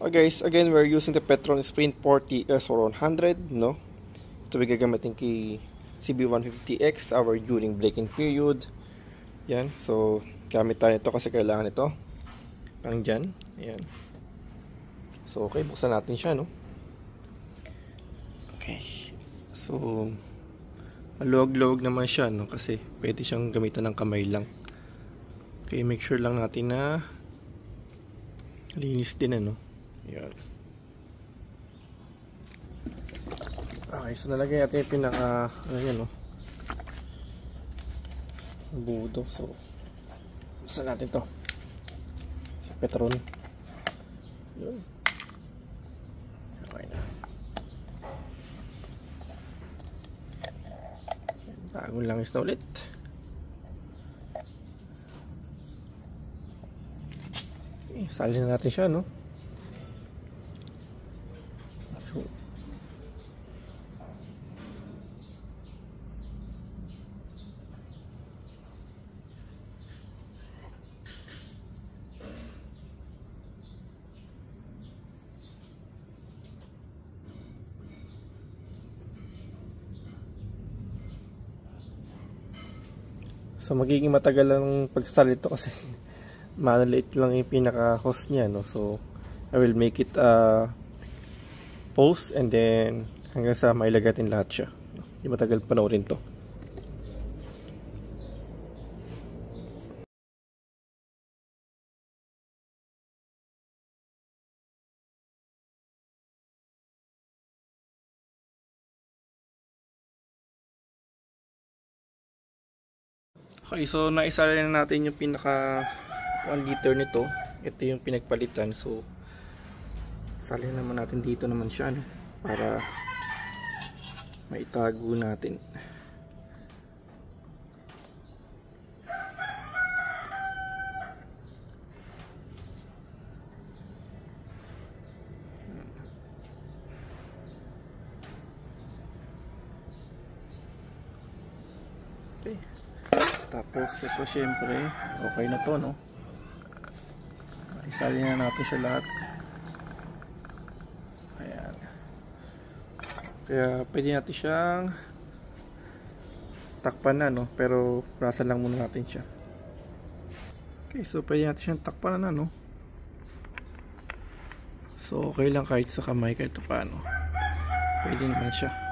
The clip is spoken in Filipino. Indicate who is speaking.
Speaker 1: Guys, again, we're using the Petron Sprint 40 S100, no? Ito ay gagamitin kay CB150X, our during braking period. Yan, so gamit tayo ito kasi kailangan ito pang dyan. Yan. So okay, buksan natin siya, no? Okay, so maluwag-luwag naman siya, no? Kasi pwede siyang gamitan ng kamay lang. Okay, make sure lang natin na linis din, ano? Yan. Okay, so nalagay natin yung pinaka ano yan, no? Budo. So buksan natin to sa Petron. Yun. Okay na. Bagong langis na ulit. Okay, salin na natin siya, no? So magiging matagal lang pagsasalito kasi maliit lang yung pinaka-host niya, no? So I will make it post and then hanggang sa mailagatin lahat siya. Hindi matagal panoorin to. Okay, so naisali na natin yung pinaka 1 liter nito. Ito yung pinagpalitan. So salin naman natin dito naman siya, no? Para maitago natin. Okay. Tapos ito syempre okay na to, no? Isali na natin siya lahat. Ayan. Kaya pwede natin siyang takpan na, no? Pero brasan lang muna natin siya. Okay, so pwede natin siyang takpan na, no? So okay lang kahit sa kamay kahit paano. Pwede naman siya.